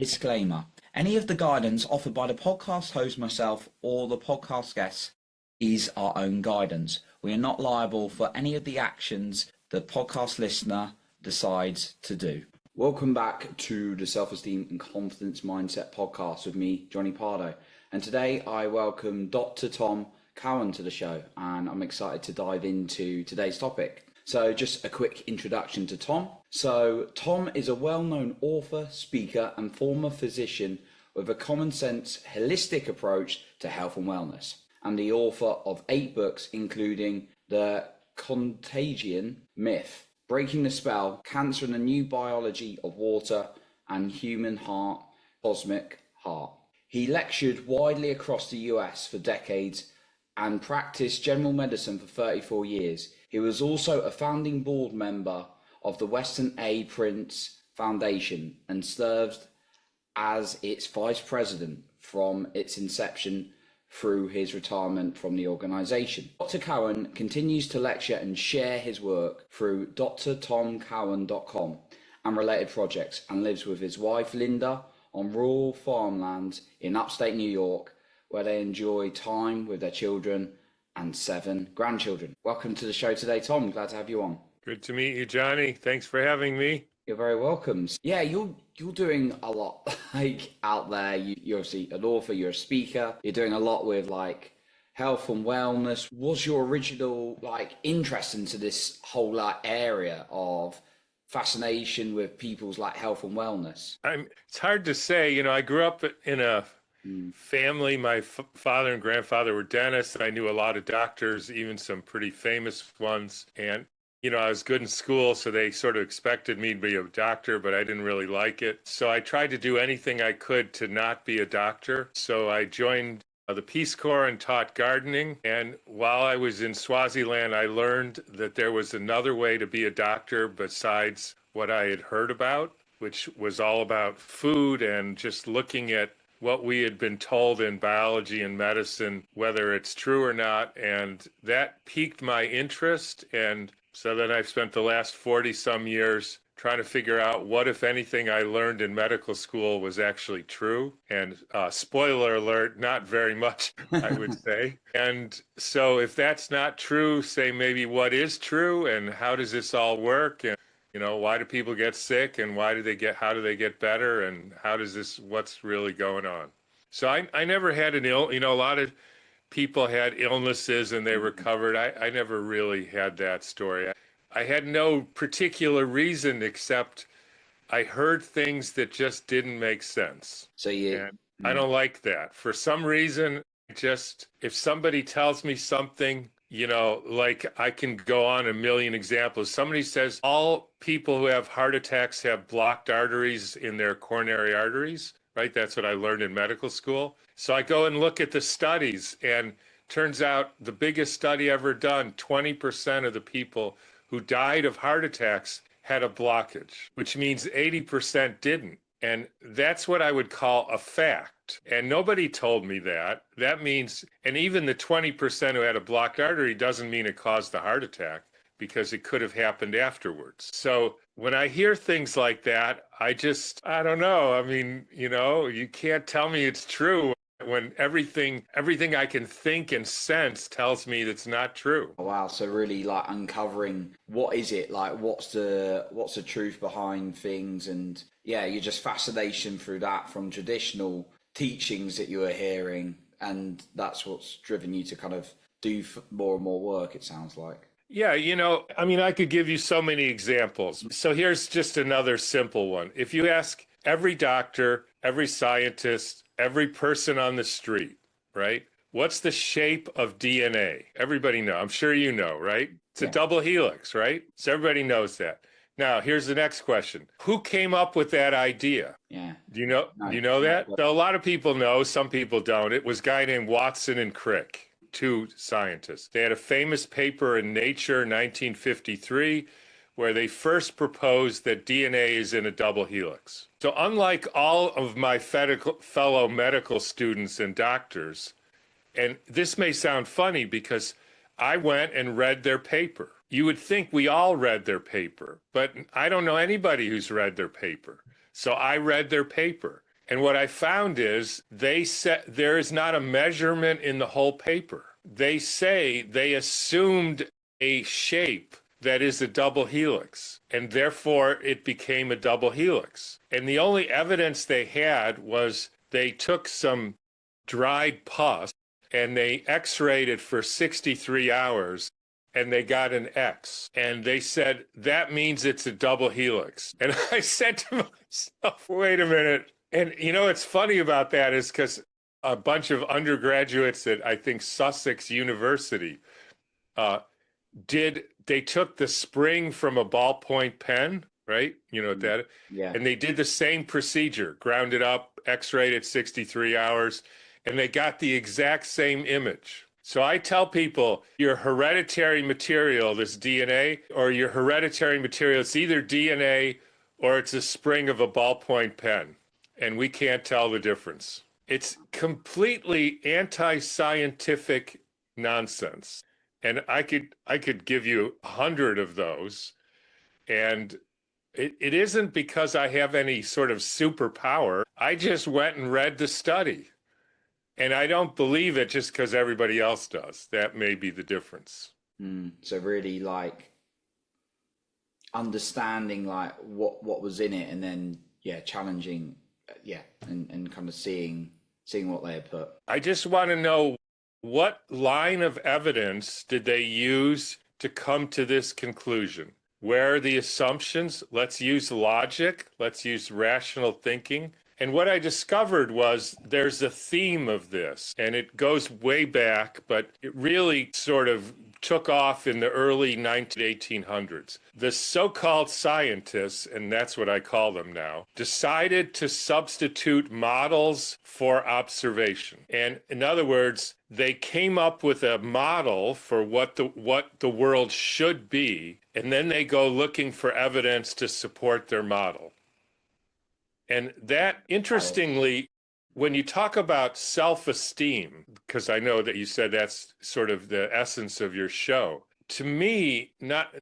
Disclaimer. Any of the guidance offered by the podcast host, myself, or the podcast guests is our own guidance. We are not liable for any of the actions the podcast listener decides to do. Welcome back to the Self-Esteem and Confidence Mindset podcast with me, Johnny Pardo. And today I welcome Dr. Tom Cowan to the show, and I'm excited to dive into today's topic. So just a quick introduction to Tom. So Tom is a well-known author, speaker, and former physician with a common sense, holistic approach to health and wellness, and the author of 8 books, including The Contagion Myth, Breaking the Spell, Cancer and the New Biology of Water, and Human Heart, Cosmic Heart. He lectured widely across the US for decades and practiced general medicine for 34 years. He was also a founding board member of the Weston A Foundation and served as its vice president from its inception through his retirement from the organization. Dr. Cowan continues to lecture and share his work through drtomcowan.com and related projects, and lives with his wife Linda on rural farmlands in upstate New York, where they enjoy time with their children and 7 grandchildren. Welcome to the show today, Tom. Glad to have you on. Good to meet you, Johnny. Thanks for having me. You're very welcome. Yeah, you're doing a lot out there. You're obviously an author, you're a speaker. You're doing a lot with health and wellness. What's your original interest into this whole area of fascination with people's health and wellness? It's hard to say. I grew up in a family. My father and grandfather were dentists. I knew a lot of doctors, even some pretty famous ones. And, I was good in school, so they sort of expected me to be a doctor, but I didn't really like it. So I tried to do anything I could to not be a doctor. So I joined the Peace Corps and taught gardening. And while I was in Swaziland, I learned that there was another way to be a doctor besides what I had heard about, which was all about food and just looking at what we had been told in biology and medicine, whether it's true or not. And that piqued my interest. And so then I've spent the last 40 some years trying to figure out what, if anything, I learned in medical school was actually true. And spoiler alert, not very much, I would say. And so if that's not true, say maybe what is true and how does this all work? And why do people get sick, and how do they get better, and what's really going on? So I never had a lot of people had illnesses and they recovered. I never really had that story. I had no particular reason except I heard things that just didn't make sense. So I don't like that. For some reason, if somebody tells me something, I can go on a million examples. Somebody says all people who have heart attacks have blocked arteries in their coronary arteries, right? That's what I learned in medical school. So I go and look at the studies, and turns out the biggest study ever done, 20% of the people who died of heart attacks had a blockage, which means 80% didn't. And that's what I would call a fact. And nobody told me that. That means, and even the 20% who had a blocked artery doesn't mean it caused the heart attack, because it could have happened afterwards. So when I hear things like that, I don't know. I mean, you can't tell me it's true when everything I can think and sense tells me that's not true. Oh, wow. So really uncovering what is it, what's the truth behind things, and you're just fascination through that from traditional teachings that you were hearing, and that's what's driven you to kind of do more and more work, it sounds like. Yeah, I could give you so many examples. So here's just another simple one. If you ask every doctor, every scientist, every person on the street, right? What's the shape of DNA? Everybody knows. I'm sure you know, right? It's a double helix, right? So everybody knows that. Now, here's the next question. Who came up with that idea? Yeah. Do you know that? So a lot of people know, some people don't. It was a guy named Watson and Crick, 2 scientists. They had a famous paper in Nature, 1953, where they first proposed that DNA is in a double helix. So unlike all of my fellow medical students and doctors, and this may sound funny because I went and read their paper. You would think we all read their paper, but I don't know anybody who's read their paper. So I read their paper. And what I found is they said there is not a measurement in the whole paper. They say they assumed a shape that is a double helix, and therefore it became a double helix. And the only evidence they had was they took some dried pus and they x-rayed it for 63 hours and they got an X. And they said, that means it's a double helix. And I said to myself, wait a minute. And you know, what's funny about that is because a bunch of undergraduates at, I think, Sussex University they took the spring from a ballpoint pen, right? You know that? Yeah. And they did the same procedure, ground it up, x-rayed at 63 hours, and they got the exact same image. So I tell people your hereditary material, this DNA, or your hereditary material, it's either DNA or it's a spring of a ballpoint pen. And we can't tell the difference. It's completely anti-scientific nonsense. And I could give you 100 of those. And it isn't because I have any sort of superpower. I just went and read the study. And I don't believe it just because everybody else does. That may be the difference. So really like understanding like what was in it, and then challenging and kind of seeing what they had put. I just want to know, what line of evidence did they use to come to this conclusion? Where are the assumptions? Let's use logic. Let's use rational thinking. And what I discovered was there's a theme of this, and it goes way back, but it really sort of took off in the early 1800s. The so-called scientists, and that's what I call them now, decided to substitute models for observation. And in other words, they came up with a model for what the world should be, and then they go looking for evidence to support their model. And that, interestingly, when you talk about self-esteem, because I know that you said that's sort of the essence of your show, to me, not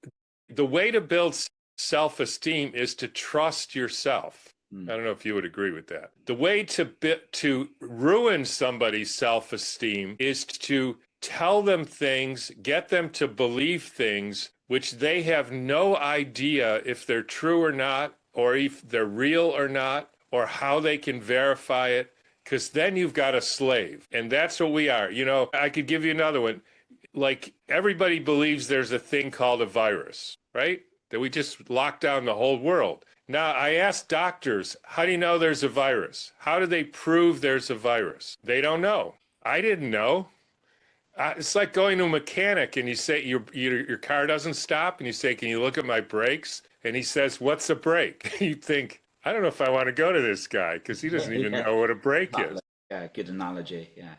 the way to build self-esteem is to trust yourself. I don't know if you would agree with that. The way to ruin somebody's self-esteem is to tell them things, get them to believe things which they have no idea if they're true or not, or if they're real or not, or how they can verify it, because then you've got a slave. And that's what we are. You know, I could give you another one. Like, everybody believes there's a thing called a virus, right? That we just locked down the whole world. Now, I asked doctors, how do you know there's a virus? How do they prove there's a virus? They don't know. I didn't know. It's like going to a mechanic and you say your car doesn't stop, and you say, can you look at my brakes? And he says, what's a brake? You think, I don't know if I want to go to this guy because he doesn't even know what a brake is. Yeah, good analogy, yeah.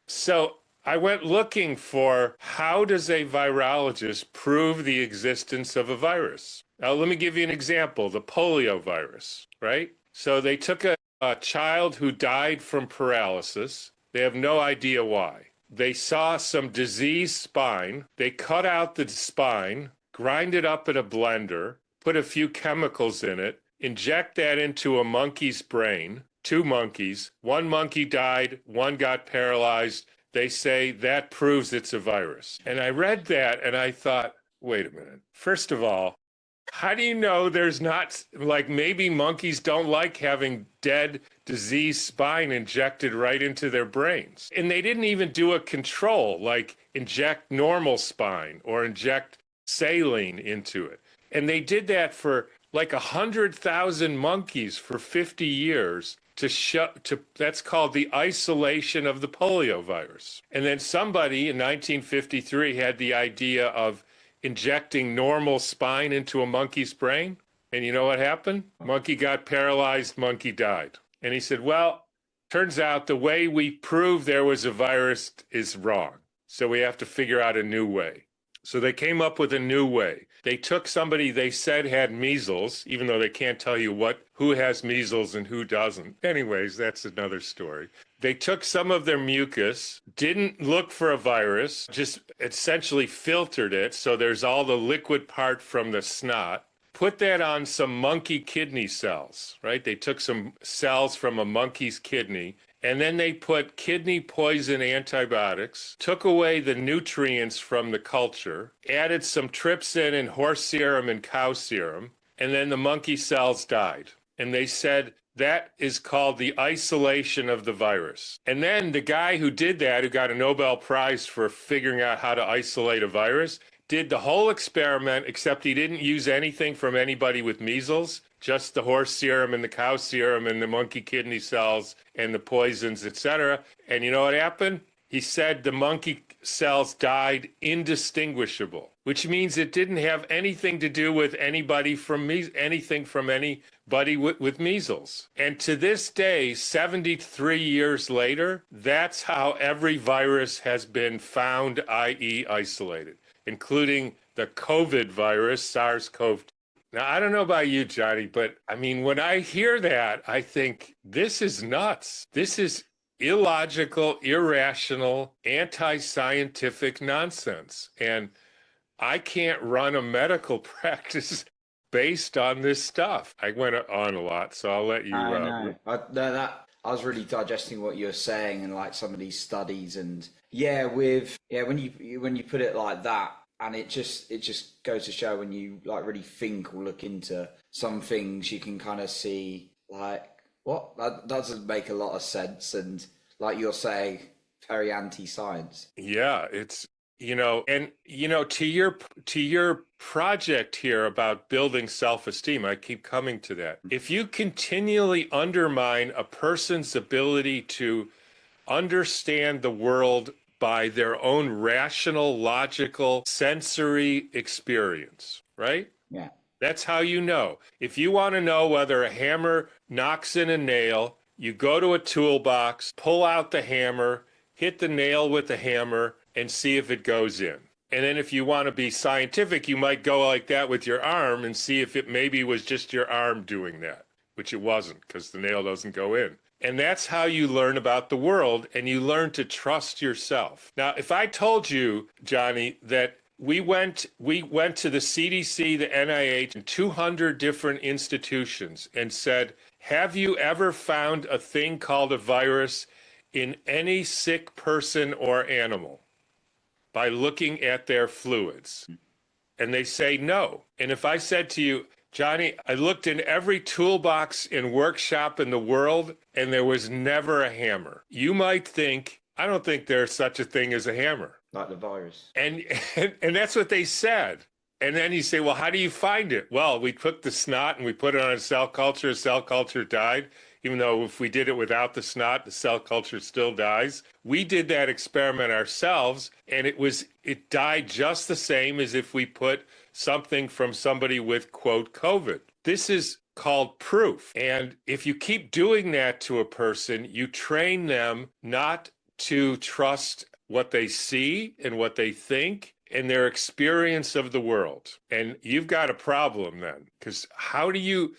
So I went looking for, how does a virologist prove the existence of a virus? Now, let me give you an example, the polio virus, right? So they took a child who died from paralysis. They have no idea why. They saw some diseased spine. They cut out the spine, grind it up in a blender, put a few chemicals in it, inject that into a monkey's brain, 2 monkeys. 1 monkey died, 1 got paralyzed. They say that proves it's a virus. And I read that and I thought, wait a minute. First of all, how do you know there's not, like, maybe monkeys don't like having dead, diseased spine injected right into their brains? And they didn't even do a control, like inject normal spine or inject saline into it. And they did that for like 100,000 monkeys for 50 years that's called the isolation of the polio virus. And then somebody in 1953 had the idea of injecting normal spine into a monkey's brain. And you know what happened? Monkey got paralyzed, monkey died. And he said, well, turns out the way we prove there was a virus is wrong. So we have to figure out a new way. So they came up with a new way. They took somebody they said had measles, even though they can't tell you who has measles and who doesn't. Anyways, that's another story. They took some of their mucus, didn't look for a virus, just essentially filtered it. So there's all the liquid part from the snot, put that on some monkey kidney cells, right? They took some cells from a monkey's kidney, and then they put kidney poison antibiotics, took away the nutrients from the culture, added some trypsin and horse serum and cow serum, and then the monkey cells died. And they said that is called the isolation of the virus. And then the guy who did that, who got a Nobel Prize for figuring out how to isolate a virus, did the whole experiment, except he didn't use anything from anybody with measles, just the horse serum and the cow serum and the monkey kidney cells and the poisons, etc. And you know what happened? He said the monkey cells died indistinguishable, which means it didn't have anything to do with anybody from anything from anybody with measles. And to this day, 73 years later, that's how every virus has been found, i.e. isolated, including the COVID virus, SARS-CoV-2. Now, I don't know about you, Johnny, but I mean, when I hear that, I think this is nuts. This is illogical, irrational, anti-scientific nonsense. And I can't run a medical practice based on this stuff. I went on a lot, so I'll let you. I know. I was really digesting what you're saying and like some of these studies and when you put it like that, and it just goes to show when you like really think or look into some things, you can kind of see like what that doesn't make a lot of sense, and like you're saying, very anti-science. Yeah, it's to your project here about building self-esteem, I keep coming to that. If you continually undermine a person's ability to understand the world by their own rational, logical, sensory experience, right? Yeah. That's how you know. If you want to know whether a hammer knocks in a nail, you go to a toolbox, pull out the hammer, hit the nail with the hammer, and see if it goes in. And then if you want to be scientific, you might go like that with your arm and see if it maybe was just your arm doing that, which it wasn't, because the nail doesn't go in. And that's how you learn about the world, and you learn to trust yourself. Now, if I told you, Johnny, that we went to the CDC, the NIH, and 200 different institutions and said, have you ever found a thing called a virus in any sick person or animal by looking at their fluids? And they say no. And if I said to you, Johnny, I looked in every toolbox and workshop in the world, and there was never a hammer, you might think, I don't think there's such a thing as a hammer. Like the virus. And that's what they said. And then you say, well, how do you find it? Well, we took the snot and we put it on a cell culture. Cell culture died. Even though if we did it without the snot, the cell culture still dies. We did that experiment ourselves, and it died just the same as if we put something from somebody with, quote, COVID. This is called proof. And if you keep doing that to a person, you train them not to trust what they see and what they think and their experience of the world. And you've got a problem then, because how do you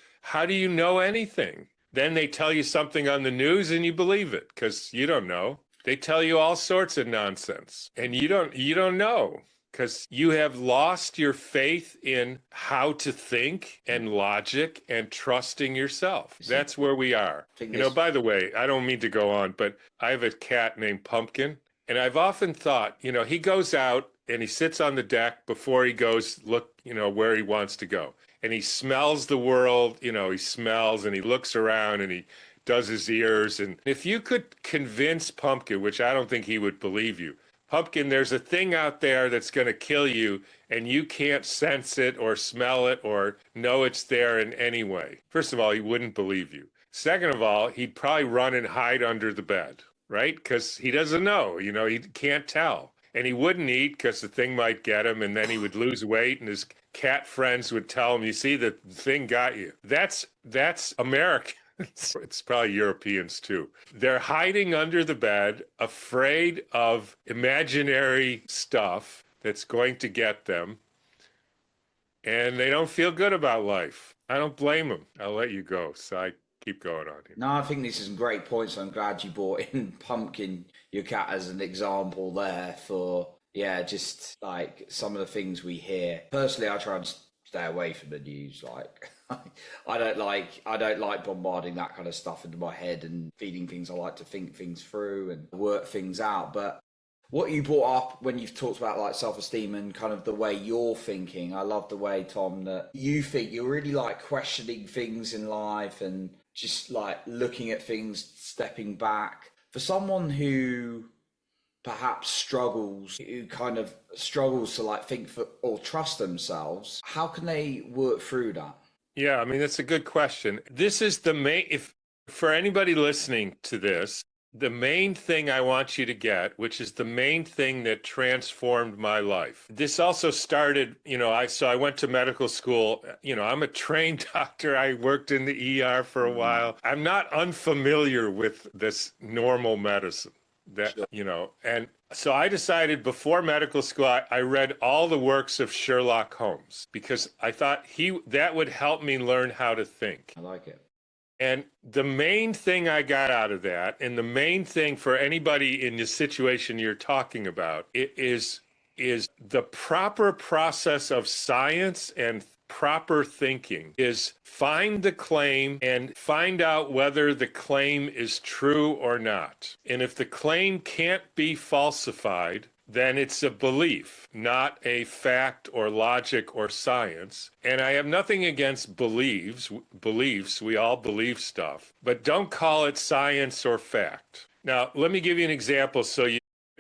know anything? Then they tell you something on the news and you believe it because you don't know. They tell you all sorts of nonsense and you don't know because you have lost your faith in how to think and logic and trusting yourself. That's where we are. By the way, I don't mean to go on, but I have a cat named Pumpkin, and I've often thought, he goes out and he sits on the deck before he goes look, where he wants to go. And he smells the world, he smells and he looks around and he does his ears. And if you could convince Pumpkin, which I don't think he would believe you, Pumpkin, there's a thing out there that's going to kill you and you can't sense it or smell it or know it's there in any way. First of all, he wouldn't believe you. Second of all, he'd probably run and hide under the bed, right? Because he doesn't know, he can't tell. And he wouldn't eat because the thing might get him, and then he would lose weight, and his cat friends would tell him, you see, the thing got you. That's American. It's probably Europeans too. They're hiding under the bed, afraid of imaginary stuff that's going to get them, and they don't feel good about life. I don't blame them. I'll let you go. So I keep going on here. No, I think this is some great points. I'm glad you brought in Pumpkin, your cat, as an example there for, just like some of the things we hear. Personally, I try and stay away from the news. Like, I don't like bombarding that kind of stuff into my head and feeding things. I like to think things through and work things out. But what you brought up when you've talked about like self-esteem and kind of the way you're thinking, I love the way, Tom, that you think you're really like questioning things in life and just like looking at things, stepping back. For someone who perhaps who kind of struggles to like think for or trust themselves, how can they work through that? Yeah, I mean, that's a good question. This is the main, if for anybody listening to this, the main thing I want you to get, which is the main thing that transformed my life. This also started, I went to medical school. I'm a trained doctor. I worked in the ER for a while. I'm not unfamiliar with this normal medicine that, Sure. And so I decided before medical school, I read all the works of Sherlock Holmes because I thought that would help me learn how to think. I like it. And the main thing I got out of that, and the main thing for anybody in the situation you're talking about, is the proper process of science and proper thinking is find the claim and find out whether the claim is true or not. And if the claim can't be falsified, then it's a belief, not a fact or logic or science. And I have nothing against beliefs. We all believe stuff, but don't call it science or fact. Now, let me give you an example so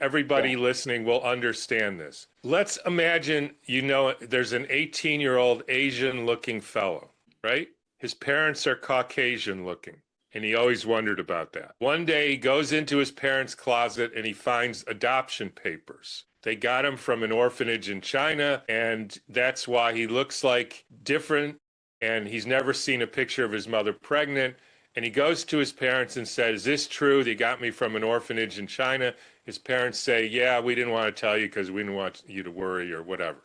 everybody listening will understand this. Let's imagine, there's an 18-year-old Asian-looking fellow, right? His parents are Caucasian-looking. And he always wondered about that. One day he goes into his parents' closet and he finds adoption papers. They got him from an orphanage in China, and that's why he looks like different. And he's never seen a picture of his mother pregnant. And he goes to his parents and says, "Is this true? They got me from an orphanage in China." His parents say, "Yeah, we didn't want to tell you because we didn't want you to worry," or whatever.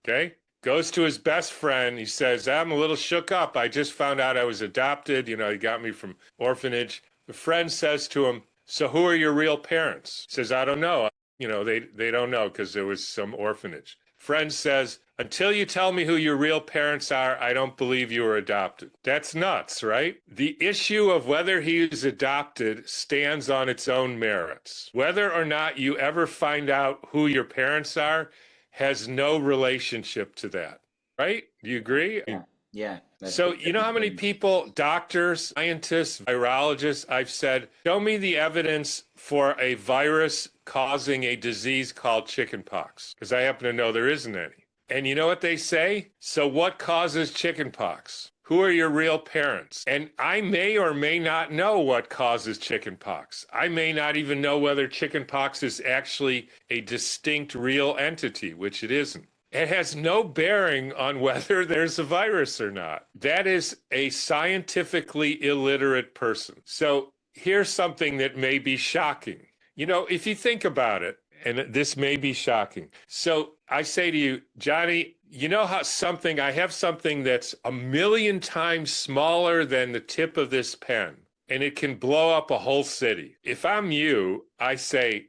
Okay? Goes to his best friend. He says, "I'm a little shook up. I just found out I was adopted. He got me from orphanage." The friend says to him, "So who are your real parents?" He says, "I don't know. They don't know because there was some orphanage." Friend says, "Until you tell me who your real parents are, I don't believe you were adopted." That's nuts, right? The issue of whether he is adopted stands on its own merits. Whether or not you ever find out who your parents are has no relationship to that, right? Do you agree? Yeah. So you know how many people, doctors, scientists, virologists, I've said, show me the evidence for a virus causing a disease called chickenpox, because I happen to know there isn't any. And you know what they say? So what causes chickenpox? Who are your real parents? And I may or may not know what causes chickenpox. I may not even know whether chickenpox is actually a distinct real entity, which it isn't. It has no bearing on whether there's a virus or not. That is a scientifically illiterate person. So here's something that may be shocking. If you think about it, and this may be shocking. So I say to you, Johnny, I have something that's 1,000,000 times smaller than the tip of this pen, and it can blow up a whole city. If I'm you, I say,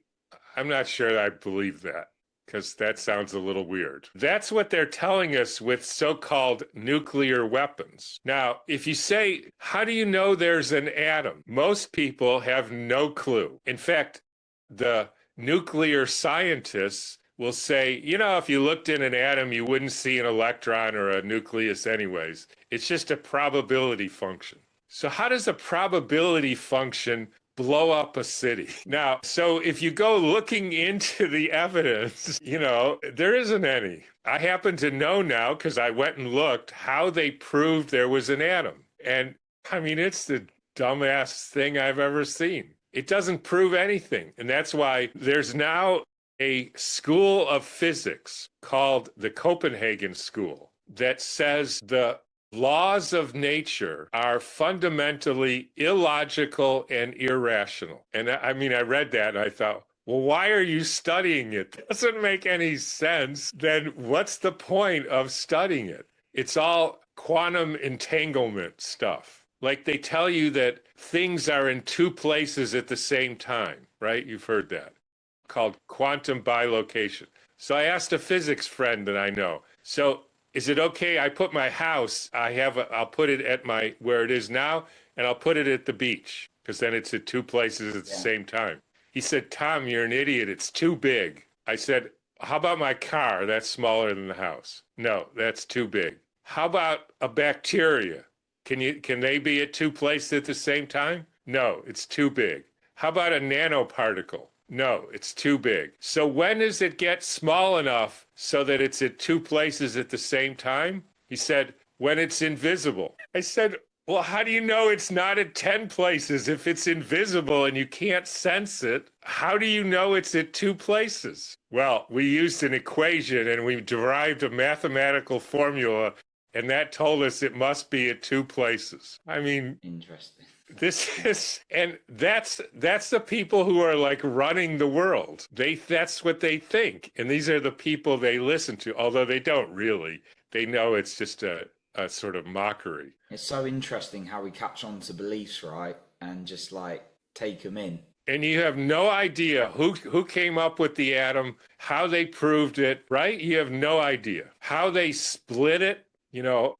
I'm not sure I believe that, because that sounds a little weird. That's what they're telling us with so-called nuclear weapons. Now, if you say, how do you know there's an atom? Most people have no clue. In fact, the nuclear scientists will say, if you looked in an atom, you wouldn't see an electron or a nucleus anyways. It's just a probability function. So how does a probability function blow up a city? Now, so if you go looking into the evidence, there isn't any. I happen to know now, because I went and looked, how they proved there was an atom. And I mean, it's the dumbass thing I've ever seen. It doesn't prove anything. And that's why there's now a school of physics called the Copenhagen School that says the laws of nature are fundamentally illogical and irrational. And I read that and I thought, well, why are you studying it? It doesn't make any sense. Then what's the point of studying it? It's all quantum entanglement stuff. Like they tell you that things are in two places at the same time, right? You've heard that, called quantum bilocation. So I asked a physics friend that I know, so is it okay? I put my house, I'll put it at where it is now, and I'll put it at the beach because then it's at two places at the same time. He said, Tom, you're an idiot. It's too big. I said, how about my car? That's smaller than the house. No, that's too big. How about a bacteria? Can they be at two places at the same time? No, it's too big. How about a nanoparticle? No, it's too big. So when does it get small enough so that it's at two places at the same time? He said, when it's invisible. I said, well, how do you know it's not at 10 places? If it's invisible and you can't sense it, how do you know it's at two places? Well, we used an equation and we derived a mathematical formula, and that told us it must be at two places. I mean, interesting. That's the people who are like running the world. That's what they think. And these are the people they listen to, although they don't really. They know it's just a sort of mockery. It's so interesting how we catch on to beliefs, right? And just like take them in. And you have no idea who came up with the atom, how they proved it, right? You have no idea how they split it.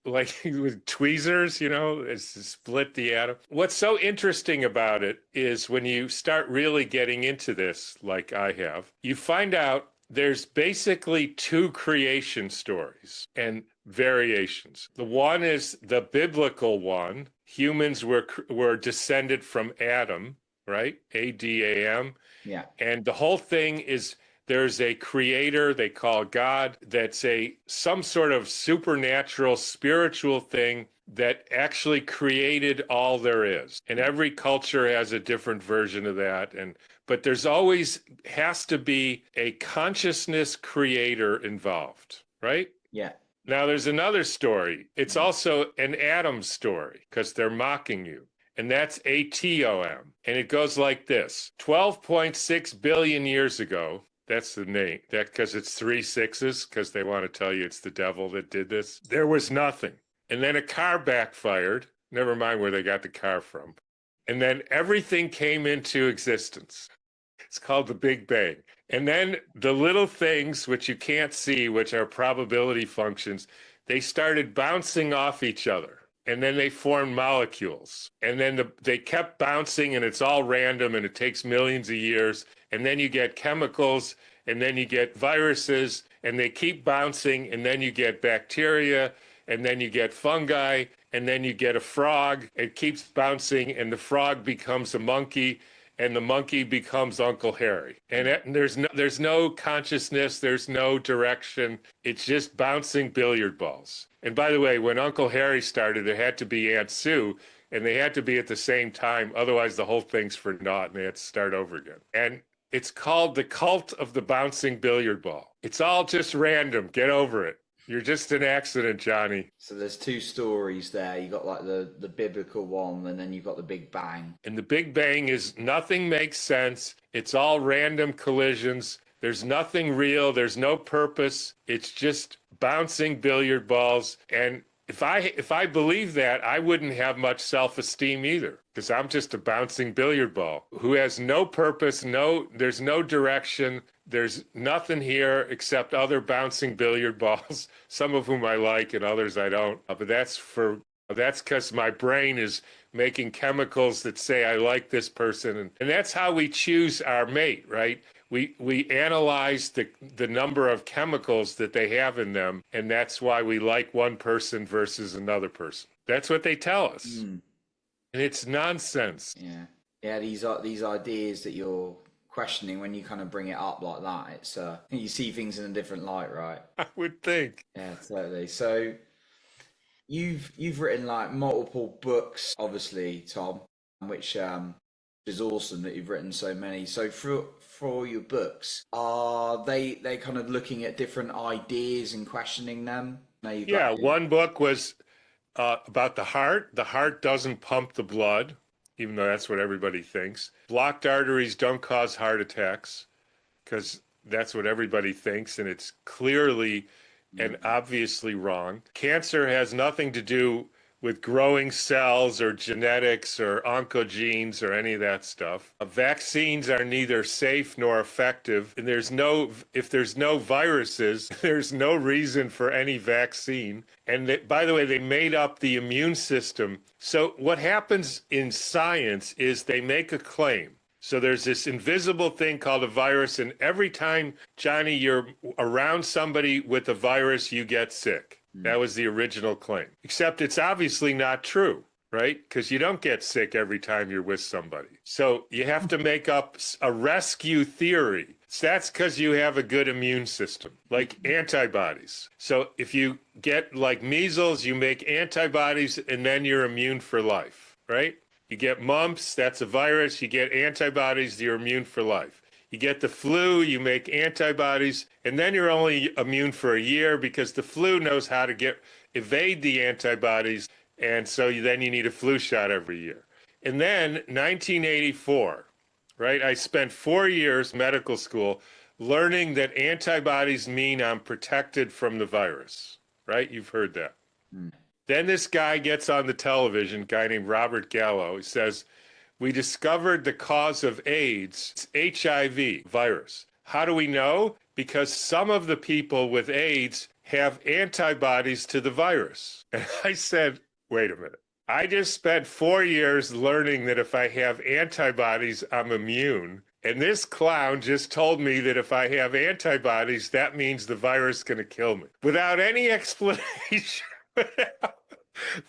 Like with tweezers, it's to split the atom. What's so interesting about it is when you start really getting into this, like I have, you find out there's basically two creation stories and variations. The one is the biblical one. Humans were descended from Adam, right? Adam. Yeah. And the whole thing is there's a creator they call God that's some sort of supernatural spiritual thing that actually created all there is. And every culture has a different version of that. But there's always has to be a consciousness creator involved, right? Yeah. Now there's another story. It's also an atom story because they're mocking you. And that's ATOM. And it goes like this. 12.6 billion years ago, that's the name. Because it's 3 sixes, because they want to tell you it's the devil that did this. There was nothing. And then a car backfired. Never mind where they got the car from. And then everything came into existence. It's called the Big Bang. And then the little things, which you can't see, which are probability functions, they started bouncing off each other. And then they formed molecules. And then they kept bouncing, and it's all random, and it takes millions of years. And then you get chemicals, and then you get viruses, and they keep bouncing, and then you get bacteria, and then you get fungi, and then you get a frog. It keeps bouncing, and the frog becomes a monkey, and the monkey becomes Uncle Harry. And there's no consciousness, there's no direction. It's just bouncing billiard balls. And by the way, when Uncle Harry started, there had to be Aunt Sue, and they had to be at the same time. Otherwise, the whole thing's for naught, and they had to start over again. And it's called the cult of the bouncing billiard ball. It's all just random. Get over it. You're just an accident, Johnny. So there's two stories there. You got like the biblical one, and then you've got the Big Bang. And the Big Bang is nothing makes sense. It's all random collisions. There's nothing real. There's no purpose. It's just bouncing billiard balls. And if I believe that, I wouldn't have much self-esteem either, because I'm just a bouncing billiard ball who has no purpose. There's no direction. There's nothing here except other bouncing billiard balls, some of whom I like and others I don't. But that's because my brain is making chemicals that say I like this person. And that's how we choose our mate, right? We analyze the number of chemicals that they have in them, and that's why we like one person versus another person. That's what they tell us. And it's nonsense. Yeah, these ideas that you're questioning, when you kind of bring it up like that, it's you see things in a different light, right? I would think. Yeah, totally. So you've written like multiple books, obviously, Tom, which is awesome that you've written so many. So for your books, are they kind of looking at different ideas and questioning them? One book was about the heart. The heart doesn't pump the blood, even though that's what everybody thinks. Blocked arteries don't cause heart attacks, because that's what everybody thinks, and it's clearly and obviously wrong. Cancer has nothing to do with growing cells or genetics or oncogenes or any of that stuff. Vaccines are neither safe nor effective. And if there's no viruses, there's no reason for any vaccine. And by the way, they made up the immune system. So what happens in science is they make a claim. So there's this invisible thing called a virus, and every time, Johnny, you're around somebody with a virus, you get sick. That was the original claim. Except it's obviously not true, right? Because you don't get sick every time you're with somebody. So you have to make up a rescue theory. So that's because you have a good immune system, like antibodies. So if you get like measles, you make antibodies, and then you're immune for life, right? You get mumps, that's a virus. You get antibodies, you're immune for life. You get the flu, you make antibodies, and then you're only immune for a year because the flu knows how to evade the antibodies, and so then you need a flu shot every year. And then 1984, right? I spent 4 years medical school learning that antibodies mean I'm protected from the virus, right? You've heard that. Then this guy gets on the television, a guy named Robert Gallo. He says, we discovered the cause of AIDS, it's HIV virus. How do we know? Because some of the people with AIDS have antibodies to the virus. And I said, wait a minute. I just spent 4 years learning that if I have antibodies, I'm immune. And this clown just told me that if I have antibodies, that means the virus is going to kill me. Without any explanation.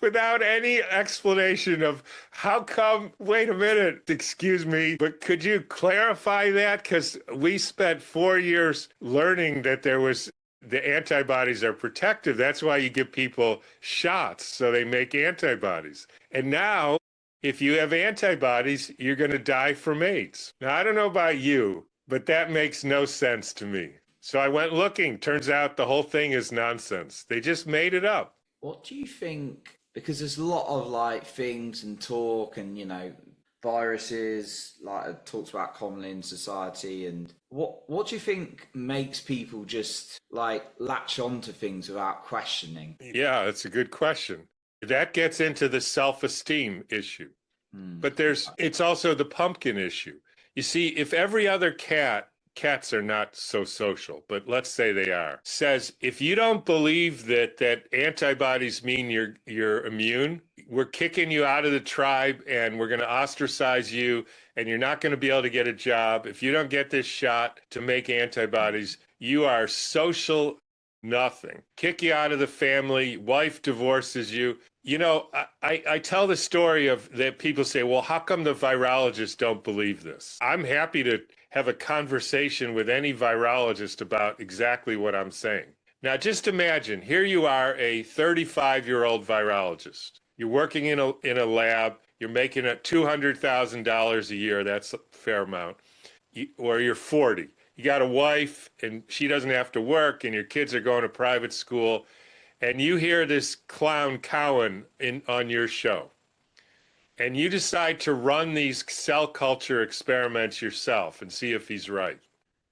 Without any explanation of how come, wait a minute, excuse me, but could you clarify that? Because we spent 4 years learning that the antibodies are protective. That's why you give people shots, so they make antibodies. And now, if you have antibodies, you're going to die from AIDS. Now, I don't know about you, but that makes no sense to me. So I went looking. Turns out the whole thing is nonsense. They just made it up. What do you think? Because there's a lot of like things and talk and, viruses, like it talks about commonly in society. And what do you think makes people just like latch onto things without questioning? Yeah, that's a good question. That gets into the self-esteem issue. But it's also the pumpkin issue. You see, if every other cats are not so social, but let's say they are, says if you don't believe that antibodies mean you're immune, we're kicking you out of the tribe and we're going to ostracize you and you're not going to be able to get a job. If you don't get this shot to make antibodies, you are social nothing. Kick you out of the family, wife divorces you. I tell the story of that people say, well, how come the virologists don't believe this? I'm happy to have a conversation with any virologist about exactly what I'm saying. Now, just imagine, here you are, a 35-year-old virologist. You're working in a lab. You're making $200,000 a year. That's a fair amount. Or you're 40. You got a wife, and she doesn't have to work, and your kids are going to private school. And you hear this clown Cowan on your show. And you decide to run these cell culture experiments yourself and see if he's right.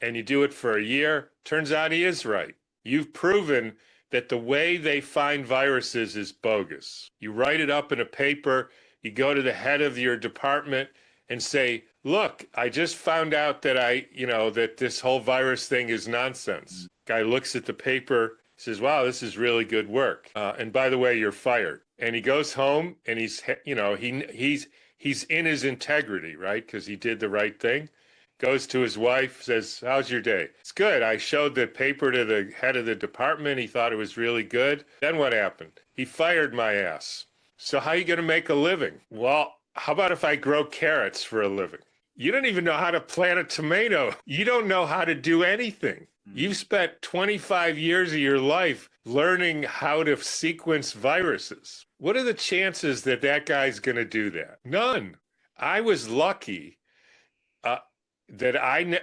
And you do it for a year. Turns out he is right. You've proven that the way they find viruses is bogus. You write it up in a paper. You go to the head of your department and say, look, I just found out that that this whole virus thing is nonsense. Guy looks at the paper, says, wow, this is really good work. And by the way, you're fired. And he goes home and he's in his integrity, right? Because he did the right thing. Goes to his wife, says, how's your day? It's good. I showed the paper to the head of the department. He thought it was really good. Then what happened? He fired my ass. So how are you going to make a living? Well, how about if I grow carrots for a living? You don't even know how to plant a tomato. You don't know how to do anything. You've spent 25 years of your life learning how to sequence viruses. What are the chances that guy's going to do that? None. I was lucky that I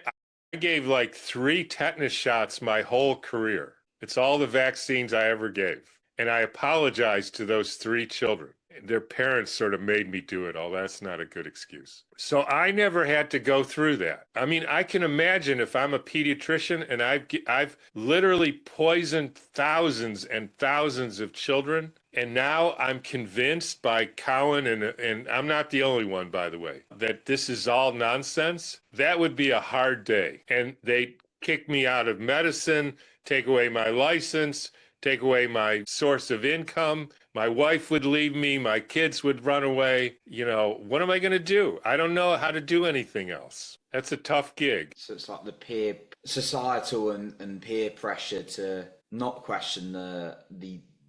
gave like 3 tetanus shots my whole career. It's all the vaccines I ever gave. And I apologized to those 3 children. their parents sort of made me do it all. That's not a good excuse. So I never had to go through that. I mean, I can imagine if I'm a pediatrician and I've literally poisoned thousands and thousands of children, and now I'm convinced by Cowan, and I'm not the only one, by the way, that this is all nonsense. That would be a hard day. And they'd kick me out of medicine, take away my license, take away my source of income. My wife would leave me. My kids would run away. What am I going to do? I don't know how to do anything else. That's a tough gig. So it's like the societal and peer pressure to not question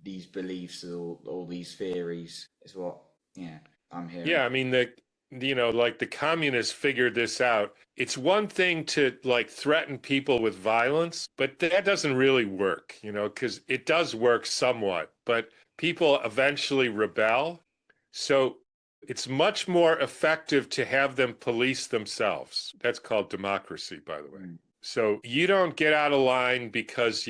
these beliefs or all these theories is what, I'm hearing. Yeah, I mean, like the communists figured this out. It's one thing to like threaten people with violence, but that doesn't really work, because it does work somewhat, but people eventually rebel. So it's much more effective to have them police themselves. That's called democracy, by the way. So you don't get out of line because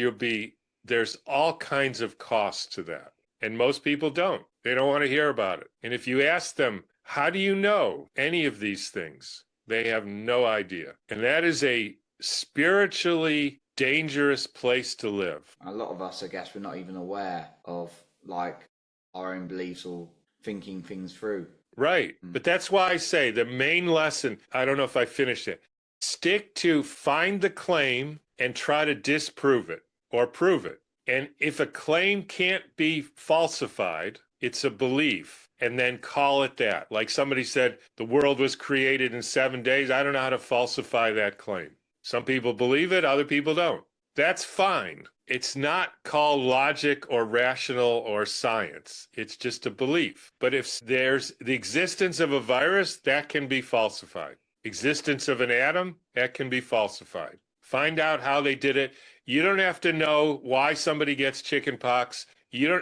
there's all kinds of costs to that. And most people don't. They don't want to hear about it. And if you ask them, how do you know any of these things? They have no idea. And that is a spiritually dangerous place to live. A lot of us, I guess, we're not even aware of like our own beliefs or thinking things through. Right. But that's why I say the main lesson, I don't know if I finished it, stick to find the claim and try to disprove it or prove it. And if a claim can't be falsified, it's a belief, and then call it that. Like somebody said, the world was created in 7 days. I don't know how to falsify that claim. Some people believe it, other people don't. That's fine. It's not called logic or rational or science. It's just a belief. But if there's the existence of a virus, that can be falsified. Existence of an atom, that can be falsified. Find out how they did it. You don't have to know why somebody gets chickenpox. You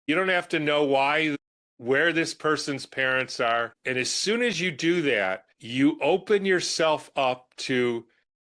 don't have to know where this person's parents are. And as soon as you do that, you open yourself up to,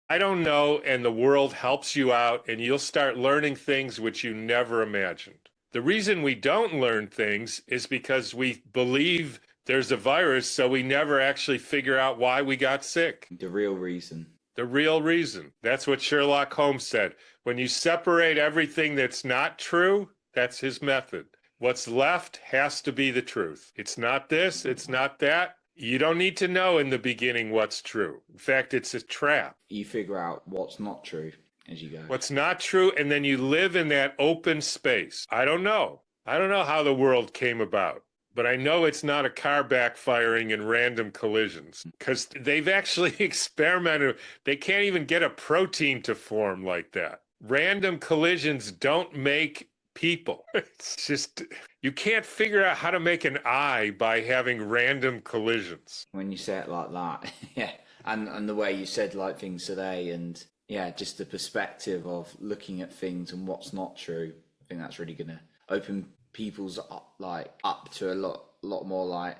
I don't know, and the world helps you out, and you'll start learning things which you never imagined. The reason we don't learn things is because we believe there's a virus, so we never actually figure out why we got sick. The real reason. The real reason. That's what Sherlock Holmes said. When you separate everything that's not true, that's his method. What's left has to be the truth. It's not this, it's not that. You don't need to know in the beginning what's true. In fact, it's a trap. You figure out what's not true as you go. What's not true, and then you live in that open space. I don't know. I don't know how the world came about. But I know it's not a car backfiring and random collisions, because they've actually experimented. They can't even get a protein to form like that. Random collisions don't make people. It's just, you can't figure out how to make an eye by having random collisions. When you say it like that, yeah. And the way you said like things today, and yeah, just the perspective of looking at things and what's not true. I think that's really going to open people's up to a lot more like,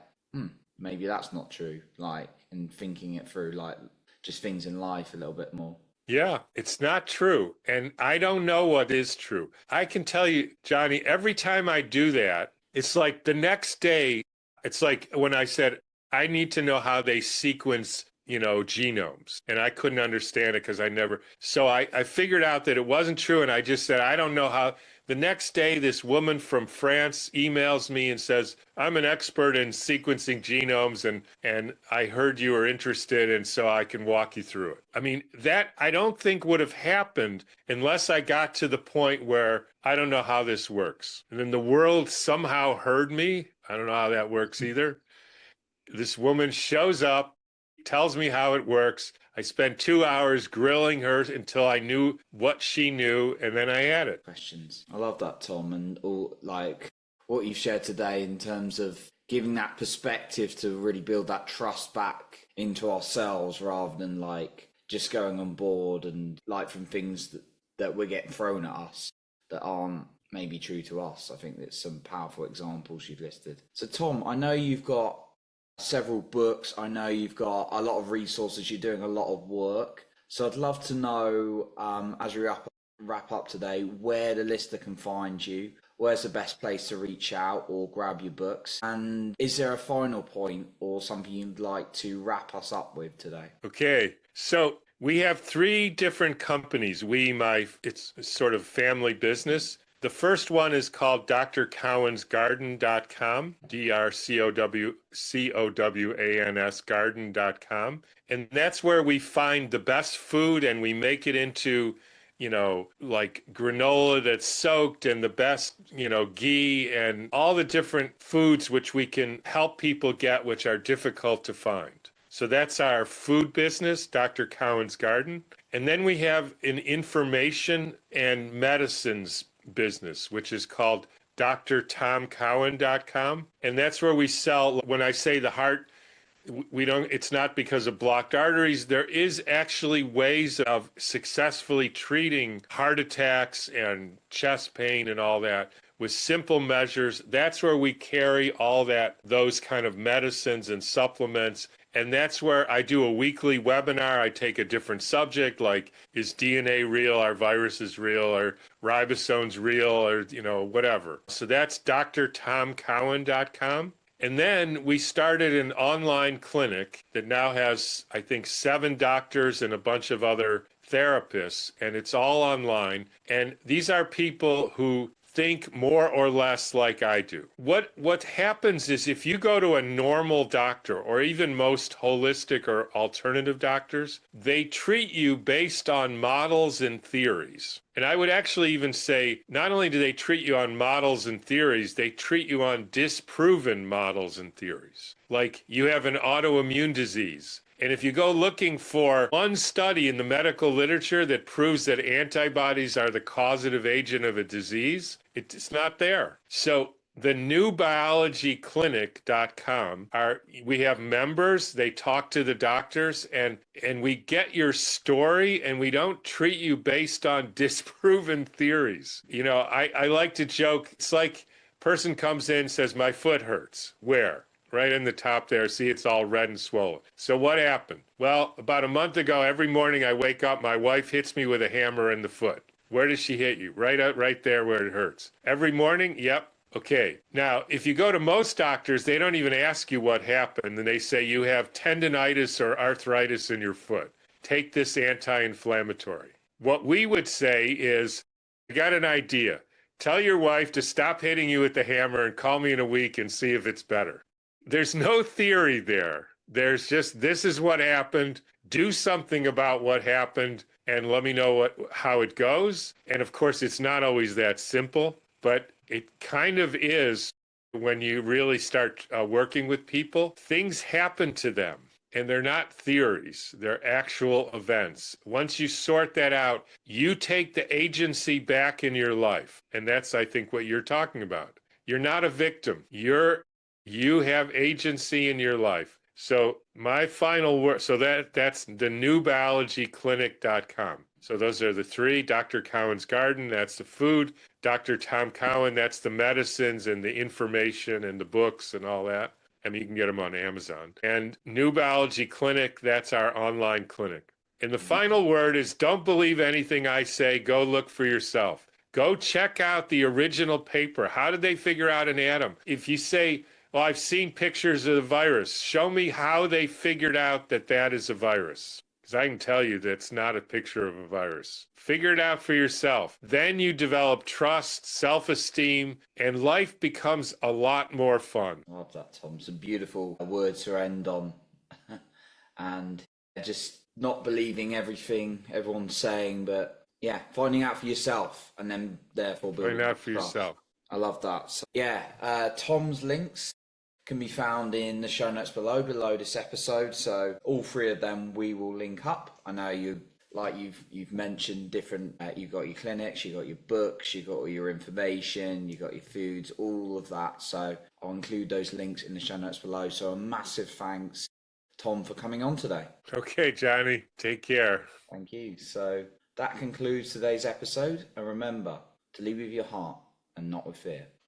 maybe that's not true, like, and thinking it through, like just things in life a little bit more. Yeah, it's not true. And I don't know what is true. I can tell you, Johnny, every time I do that, it's like the next day, it's like when I said, I need to know how they sequence, genomes. And I couldn't understand it because so I figured out that it wasn't true. And I just said, I don't know how. The next day, this woman from France emails me and says, I'm an expert in sequencing genomes, and I heard you were interested, and so I can walk you through it. I mean, that I don't think would have happened unless I got to the point where I don't know how this works. And then the world somehow heard me. I don't know how that works either. This woman shows up, tells me how it works. I spent 2 hours grilling her until I knew what she knew, and then I had it. Questions. I love that, Tom, and all like what you've shared today in terms of giving that perspective to really build that trust back into ourselves rather than like just going on board and like from things that we're getting thrown at us that aren't maybe true to us. I think there's some powerful examples you've listed. So Tom, I know you've got several books. I know you've got a lot of resources. You're doing a lot of work. So I'd love to know, as we wrap up today, where the listener can find you, where's the best place to reach out or grab your books? And is there a final point or something you'd like to wrap us up with today? Okay. So we have three different companies. It's sort of family business. The first one is called drcowansgarden.com, DRCOWANS garden.com. And that's where we find the best food and we make it into, like granola that's soaked and the best, ghee and all the different foods which we can help people get, which are difficult to find. So that's our food business, Dr. Cowan's Garden. And then we have an information and medicines business, which is called drtomcowan.com. And that's where we sell, when I say the heart, it's not because of blocked arteries. There is actually ways of successfully treating heart attacks and chest pain and all that with simple measures. That's where we carry those kind of medicines and supplements. And that's where I do a weekly webinar. I take a different subject, like is DNA real, are viruses real, or ribosomes real, or, whatever. So that's drtomcowan.com. And then we started an online clinic that now has, I think, 7 doctors and a bunch of other therapists, and it's all online. And these are people who think more or less like I do. What happens is if you go to a normal doctor or even most holistic or alternative doctors, they treat you based on models and theories. And I would actually even say not only do they treat you on models and theories, they treat you on disproven models and theories. Like you have an autoimmune disease. And if you go looking for one study in the medical literature that proves that antibodies are the causative agent of a disease, it's not there. So the newbiologyclinic.com, we have members, they talk to the doctors, and we get your story, and we don't treat you based on disproven theories. I like to joke, it's like a person comes in and says, my foot hurts. Where? Right in the top there. See, it's all red and swollen. So what happened? Well, about a month ago, every morning I wake up, my wife hits me with a hammer in the foot. Where does she hit you? Right there where it hurts. Every morning? Yep. Okay. Now, if you go to most doctors, they don't even ask you what happened. And they say you have tendonitis or arthritis in your foot. Take this anti-inflammatory. What we would say is, I got an idea. Tell your wife to stop hitting you with the hammer and call me in a week and see if it's better. There's no theory there. There's just, this is what happened. Do something about what happened and let me know how it goes. And of course, it's not always that simple, but it kind of is when you really start working with people. Things happen to them and they're not theories. They're actual events. Once you sort that out, you take the agency back in your life. And that's, I think, what you're talking about. You're not a victim. You have agency in your life. So my final word, so that's the newbiologyclinic.com. So those are the three. Dr. Cowan's Garden, that's the food. Dr. Tom Cowan, that's the medicines and the information and the books and all that. I mean, you can get them on Amazon. And New Biology Clinic, that's our online clinic. And the final word is don't believe anything I say. Go look for yourself. Go check out the original paper. How did they figure out an atom? If you say, well, I've seen pictures of the virus. Show me how they figured out that is a virus. Because I can tell you that's not a picture of a virus. Figure it out for yourself. Then you develop trust, self-esteem, and life becomes a lot more fun. I love that, Tom. Some beautiful words to end on. And just not believing everything everyone's saying, but yeah, finding out for yourself and then therefore building Find out for trust. yourself. I love that. So, yeah, Tom's links can be found in the show notes below this episode. So all three of them we will link up. I know you've mentioned different. You've got your clinics, you've got your books, you've got all your information, you've got your foods, all of that. So I'll include those links in the show notes below. So a massive thanks, Tom, for coming on today. Okay, Johnny, take care. Thank you. So that concludes today's episode. And remember to lead with your heart and not with fear.